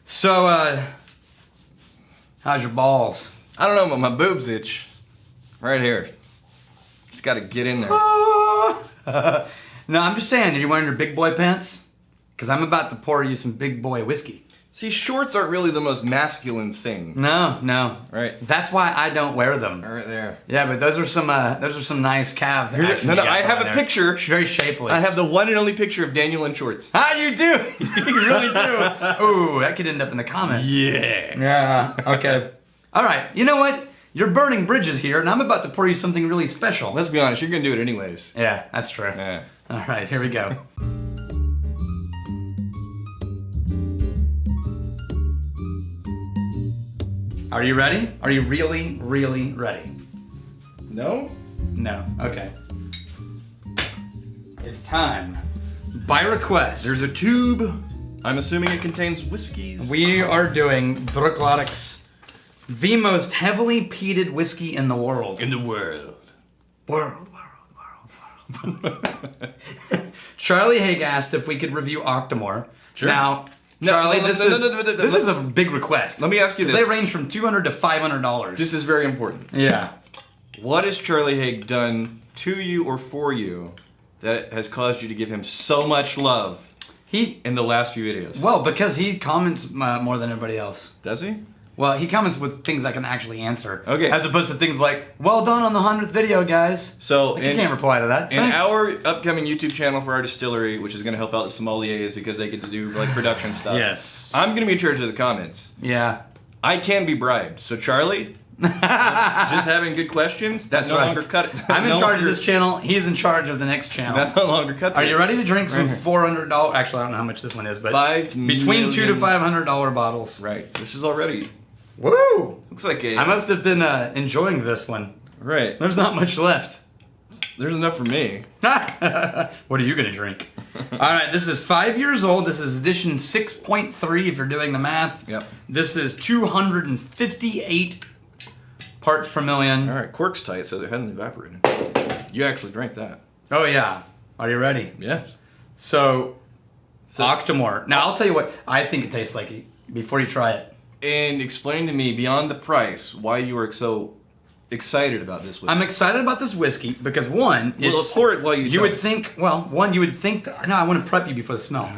So, how's your balls? I don't know, but my boobs itch. Right here. Just gotta get in there. No, I'm just saying, are you wearing your big boy pants? Because I'm about to pour you some big boy whiskey. See, shorts aren't really the most masculine thing. No. Right. That's why I don't wear them. Right there. Yeah, but those are some nice calf action. No, you got I have going a there. picture. Very shapely. I have the one and only picture of Daniel in shorts. Ah, you do. You really do. Ooh, that could end up in the comments. Yeah. Okay. All right. You know what? You're burning bridges here, and I'm about to pour you something really special. Let's be honest, you're gonna do it anyways. Yeah, that's true. Yeah. All right, here we go. Are you ready? Are you really, really ready? No? No. Okay. It's time. By request. There's a tube. I'm assuming it contains whiskeys. We are doing Bruichladdich, the most heavily peated whiskey in the world. In the world. World. Charlie Haig asked if we could review Octomore. Sure. Now, Charlie, this is a big request. Let me ask you this. They range from $200 to $500. This is very important. Yeah. What has Charlie Haig done to you or for you that has caused you to give him so much love in the last few videos? Well, because he comments more than everybody else. Does he? Well, he comments with things I can actually answer. Okay. As opposed to things like, well done on the 100th video, guys. So like, you can't reply to that. In Thanks. our upcoming YouTube channel for our distillery, which is going to help out the sommeliers because they get to do like production stuff. Yes. I'm going to be in charge of the comments. Yeah. I can be bribed. So Charlie, just having good questions, That's no right. longer cut it. I'm in no charge of longer- this channel. He's in charge of the next channel. That no longer cuts Are it. you ready to drink some Right here. $400? Actually, I don't know how much this one is, but $5 between $200 to million. $500 bottles. Right. This is already. Woo! Looks like a. I must have been enjoying this one. Right. There's not much left. There's enough for me. What are you gonna drink? All right, this is 5 years old. This is edition 6.3 if you're doing the math. Yep. This is 258 parts per million. All right. Cork's tight, so it hasn't evaporated. You actually drank that. Oh yeah. Are you ready? Yes. So Octomore. Now I'll tell you what I think it tastes like before you try it. And explain to me, beyond the price, why you are so excited about this whiskey. I'm excited about this whiskey because one, Well, pour it while you would think, well, one, you would think, no, I want to prep you before the smell.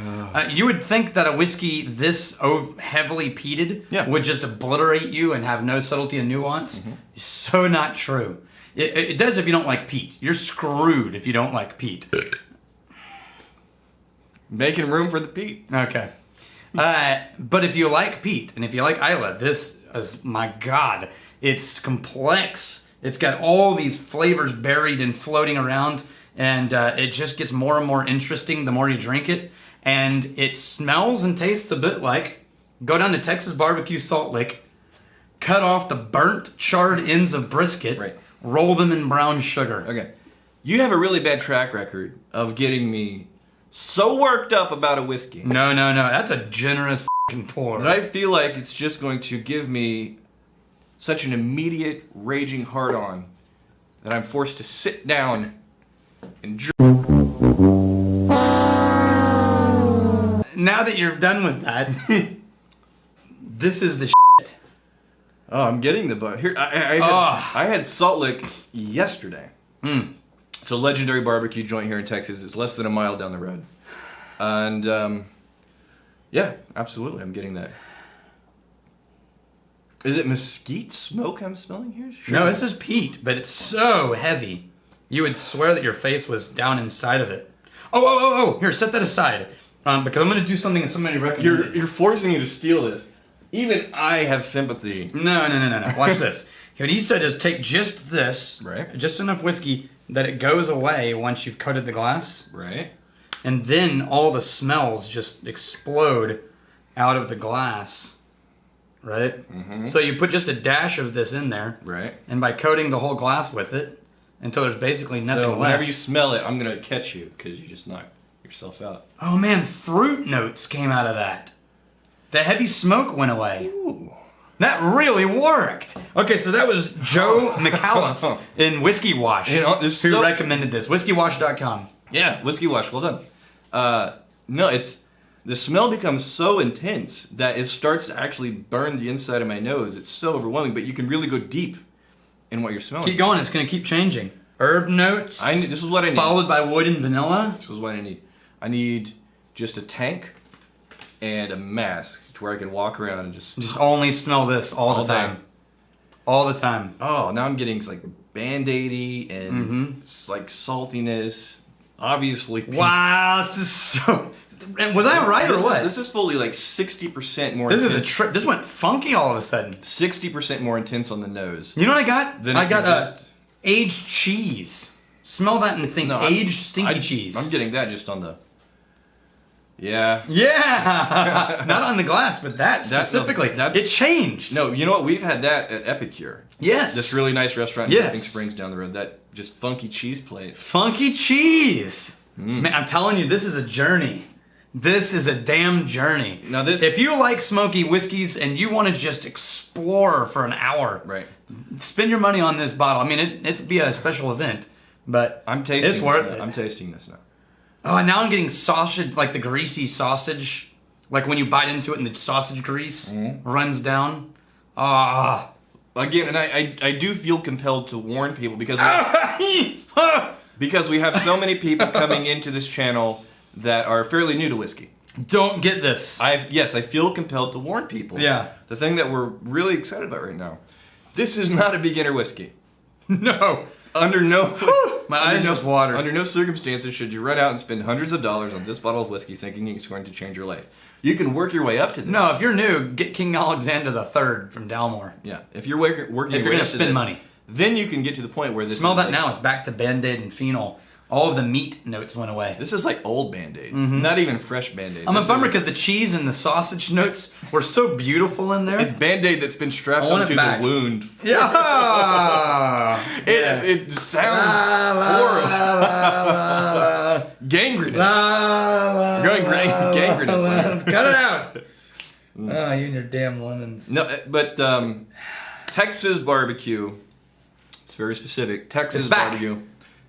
You would think that a whiskey this heavily peated would just obliterate you and have no subtlety and nuance. So not true. It does if you don't like peat. You're screwed if you don't like peat. Making room for the peat. Okay. But if you like peat and if you like Islay, this is, my God, it's complex. It's got all these flavors buried and floating around, and it just gets more and more interesting the more you drink it. And it smells and tastes a bit like, go down to Texas Barbecue Salt Lick, cut off the burnt, charred ends of brisket, roll them in brown sugar. Okay. You have a really bad track record of getting me so worked up about a whiskey. No. That's a generous f***ing pour. But I feel like it's just going to give me such an immediate raging hard-on that I'm forced to sit down and drink. Now that you're done with that, this is the shit. Oh, I'm getting the bug. Here, I had Salt Lick yesterday. It's a legendary barbecue joint here in Texas. It's less than a mile down the road. And, yeah, absolutely, I'm getting that. Is it mesquite smoke I'm smelling here? Sure. No, this is peat, but it's so heavy. You would swear that your face was down inside of it. Oh, here, set that aside. Because I'm going to do something that somebody recommended. You're forcing me to steal this. Even I have sympathy. No. Watch this. What he said is take just this, Right. just enough whiskey that it goes away once you've coated the glass. Right. And then all the smells just explode out of the glass. Right? So you put just a dash of this in there. Right. And by coating the whole glass with it, until there's basically nothing So left. whenever you smell it, I'm going to catch you because you just knocked yourself out. Oh man, fruit notes came out of that. The heavy smoke went away. Ooh. That really worked. Okay, so that was Joe McAuliffe in Whiskey Wash who recommended this. WhiskeyWash.com. Yeah, Whiskey Wash, well done. No, it's the smell becomes so intense that it starts to actually burn the inside of my nose. It's so overwhelming, but you can really go deep in what you're smelling. Keep going. It's going to keep changing. Herb notes. This is what I need. Followed by wood and vanilla. This is what I need. I need just a tank and a mask to where I can walk around and just only smell this all the time. day. All the time. Oh, now I'm getting like Band-Aidy and like saltiness. Obviously. Wow, this is so. And was I right or what? This is fully like 60% more. This is a trip. This went funky all of a sudden. 60% more intense on the nose. You know what I got? Then I got aged cheese. Smell that and think aged stinky cheese. I'm getting that just on the. Yeah. Yeah. Not on the glass, but that specifically. It changed. No, you know what? We've had that at Epicure. Yes. This really nice restaurant in Dripping Springs down the road. That just funky cheese plate. Funky cheese. Man, I'm telling you, this is a journey. This is a damn journey. Now this, if you like smoky whiskeys and you want to just explore for an hour, right? Spend your money on this bottle. I mean, it'd be a special event, but I'm tasting. It's worth it. I'm tasting this now. Oh, and now I'm getting sausage, like the greasy sausage, like when you bite into it and the sausage grease runs down. Ah. Again, and I do feel compelled to warn people because because we have so many people coming into this channel that are fairly new to whiskey. Don't get this. Yes, I feel compelled to warn people. Yeah. The thing that we're really excited about right now, this is not a beginner whiskey. No. Under no my eyes just water. Under no circumstances should you run out and spend hundreds of dollars on this bottle of whiskey thinking it's going to change your life. You can work your way up to this. No, if you're new, get King Alexander III from Dalmore. Yeah, if you're working if your you're way gonna up to spend this, money, then you can get to the point where this. Smell is that like, now. It's back to Band-Aid and phenol. All of the meat notes went away. This is like old Band-Aid, not even fresh Band-Aid. I'm a bummer because the cheese and the sausage notes were so beautiful in there. It's Band-Aid that's been strapped onto the wound. Yeah. It sounds horrible. Gangrenous. You're going gangrenous. Cut it out. Oh, you and your damn lemons. No, but Texas barbecue. It's very specific. Texas barbecue.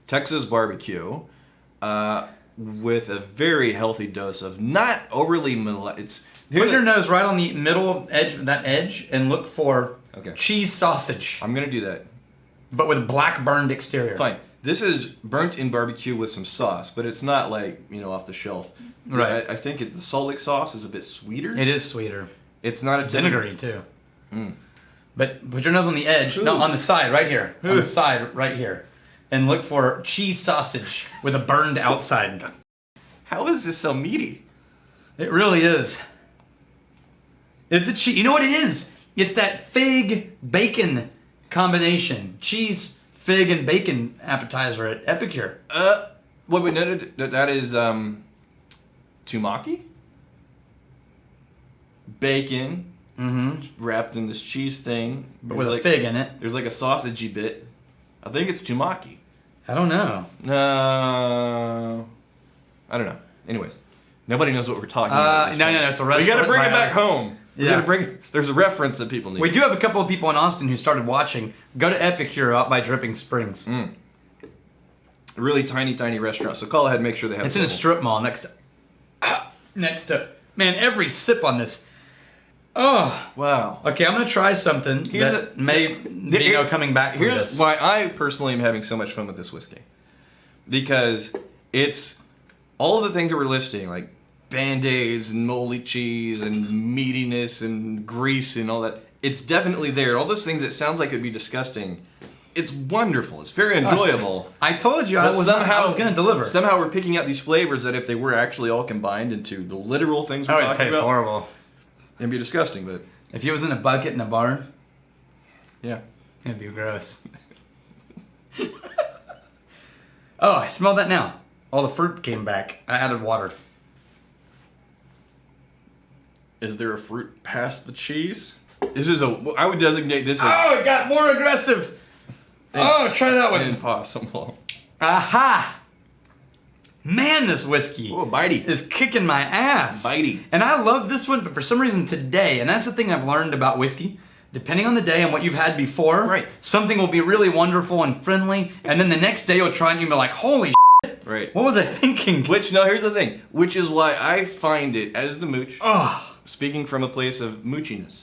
Texas barbecue, with a very healthy dose of not overly. Put your nose right on the middle edge, that edge, and look for cheese sausage. I'm gonna do that, but with a black burned exterior. Fine. This is burnt in barbecue with some sauce, but it's not like off the shelf. Right. I think it's the Salt Lick sauce is a bit sweeter. It is sweeter. It's not a vinegary too. But put your nose on the edge. No, on the side, right here. On the side, right here. And look for cheese sausage with a burned outside. How is this so meaty? It really is. It's a cheese. You know what it is? It's that fig bacon combination. Cheese, fig, and bacon appetizer at Epicure. Wait, no, that is tumaki? Bacon wrapped in this cheese thing. But with a fig in it. There's like a sausagey bit. I think it's tumaki. I don't know. No. I don't know. Anyways, nobody knows what we're talking about. No, it's a restaurant. We gotta bring it back home. Yeah. There's a reference that people need. We do have a couple of people in Austin who started watching. Go to Epicure out by Dripping Springs. Really tiny restaurant. So call ahead and make sure they have. It's in a strip mall next to. Man, every sip on this. Oh wow. Okay, I'm gonna try something that may be coming back. Here's why I personally am having so much fun with this whiskey, because it's all of the things that we're listing, like Band-Aids and moldy cheese and meatiness and grease and all that. It's definitely there. All those things that sounds like it'd be disgusting. It's wonderful. It's very enjoyable. I told you I was gonna deliver. Somehow we're picking out these flavors that if they were actually all combined into the literal things we're talking about, it tastes horrible. It'd be disgusting, but if it was in a bucket in a barn, yeah, it'd be gross. Oh, I smell that now. All the fruit came back. I added water. Is there a fruit past the cheese? I would designate this as... Oh, it got more aggressive. Try that one. Impossible. Aha! Man, this whiskey bitey. Is kicking my ass. Bitey. And I love this one, but for some reason today, and that's the thing I've learned about whiskey, depending on the day and what you've had before, right, something will be really wonderful and friendly, and then the next day you'll try it and you'll be like, holy shit, Right. What was I thinking? Here's the thing. Which is why I find it, as the mooch, Oh, speaking from a place of moochiness,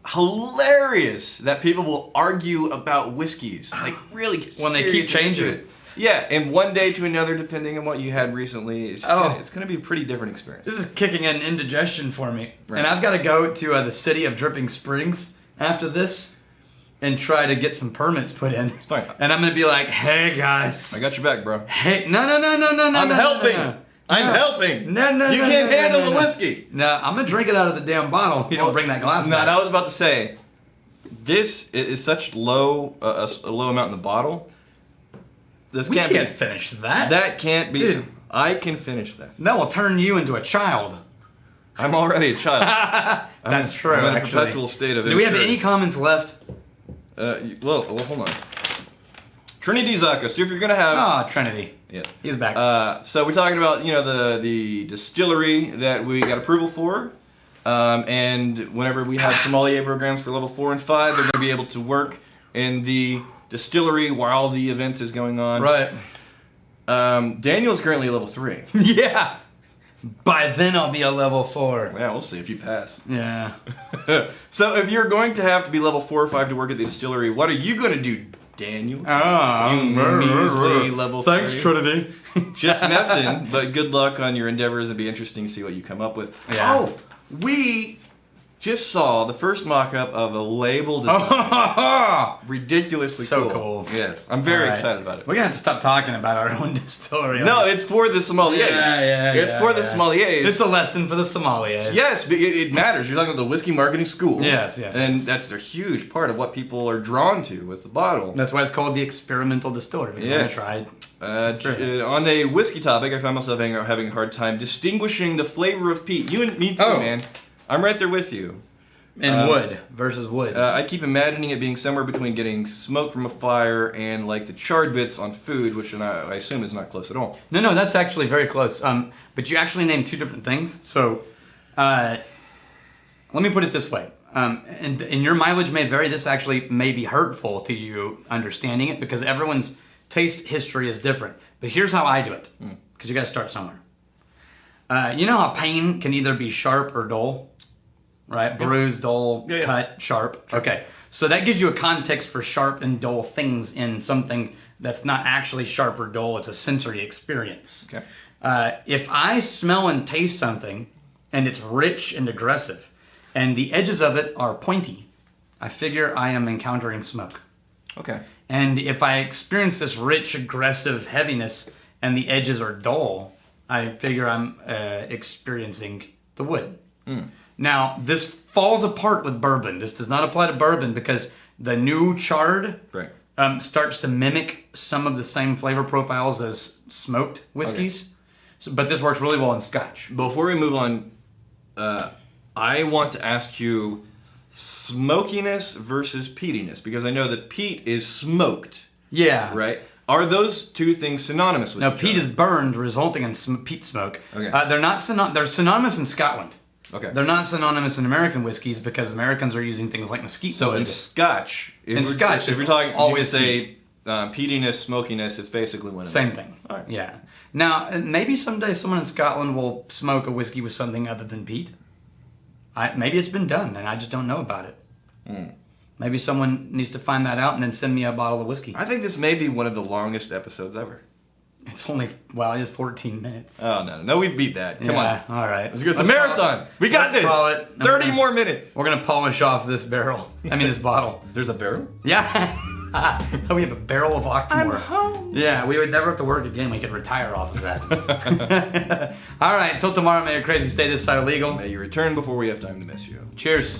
hilarious that people will argue about whiskeys. Like, really get when they keep serious changing into it. Yeah, and one day to another, depending on what you had recently, it's going to be a pretty different experience. this is kicking in indigestion for me. Right. And I've got to go to the city of Dripping Springs after this and try to get some permits put in. Fine. And I'm going to be like, hey, guys. I got your back, bro. Hey, no. I'm helping. No. I'm helping. No. You can't handle the whiskey. No, I'm going to drink it out of the damn bottle. You don't bring that glass No, back. I was about to say, this is such low, a low amount in the bottle. This We can't can't be. finish that. That can't be. Dude. I can finish that. That will turn you into a child. I'm already a child. That's true, I'm in a actually. perpetual state of Do we have immaturity. any comments left? Well, hold on. Trinity Zaka. So if you're gonna have, Oh, Trinity. yeah. He's back. So we're talking about the distillery that we got approval for, and whenever we have sommelier programs for level 4 and 5, they're gonna be able to work in the distillery while the event is going on. Right. Daniel's currently a level 3. Yeah. By then I'll be a level 4. Yeah, we'll see if you pass. Yeah. So if you're going to have to be level 4 or 5 to work at the distillery, what are you going to do, Daniel? You measly level 3. Thanks, Trinity. Just messing, but good luck on your endeavors. It'd be interesting to see what you come up with. Yeah. Oh, we just saw the first mock-up of a label design. Ridiculously So cool. Yes, I'm very All right. excited about it. We're going to have to stop talking about our own distillery. No, it's for the sommeliers. It's for the sommeliers. It's a lesson for the sommeliers. Yes, but it matters. You're talking about the Whiskey Marketing School. Yes. And yes. that's a huge part of what people are drawn to with the bottle. That's why it's called the experimental distillery. Because Yes. we're going to try On a whiskey topic, I found myself having a hard time distinguishing the flavor of peat. You and me too, Oh. man. I'm right there with you. And wood versus wood. I keep imagining it being somewhere between getting smoke from a fire and like the charred bits on food, which I assume is not close at all. No, that's actually very close. But you actually named two different things. So, let me put it this way. And your mileage may vary. This actually may be hurtful to you understanding it because everyone's taste history is different. But here's how I do it. Because you got to start somewhere. You know how pain can either be sharp or dull? Right? Bruised, dull, cut, sharp. Okay. So that gives you a context for sharp and dull things in something that's not actually sharp or dull. It's a sensory experience. Okay. If I smell and taste something and it's rich and aggressive and the edges of it are pointy, I figure I am encountering smoke. Okay. And if I experience this rich, aggressive heaviness and the edges are dull, I figure I'm experiencing the wood. Now, this falls apart with bourbon. This does not apply to bourbon because the new charred starts to mimic some of the same flavor profiles as smoked whiskeys. So, but this works really well in Scotch. Before we move on, I want to ask you smokiness versus peatiness, because I know that peat is smoked. Yeah. Right? Are those two things synonymous with Now, each peat other? is burned, resulting in peat smoke. Okay. They're not they're synonymous in Scotland. Okay. They're not synonymous in American whiskeys because Americans are using things like mesquite. So in wood. Scotch, if it's we're talking, always you can say peatiness, smokiness, it's basically one of Same those. thing. All right. Yeah. Now, maybe someday someone in Scotland will smoke a whiskey with something other than peat. Maybe it's been done and I just don't know about it. Maybe someone needs to find that out and then send me a bottle of whiskey. I think this may be one of the longest episodes ever. It's only, well, it is 14 minutes. Oh, no, we beat that. Come on. All right. Let's go. It's a marathon. We got this. Call it. 30 more minutes. We're going to polish off this barrel. this bottle. There's a barrel? Yeah. We have a barrel of Octomore. I'm home. Yeah, we would never have to work again. We could retire off of that. All right, till tomorrow, may your crazy stay this side illegal. May you return before we have time to miss you. Cheers.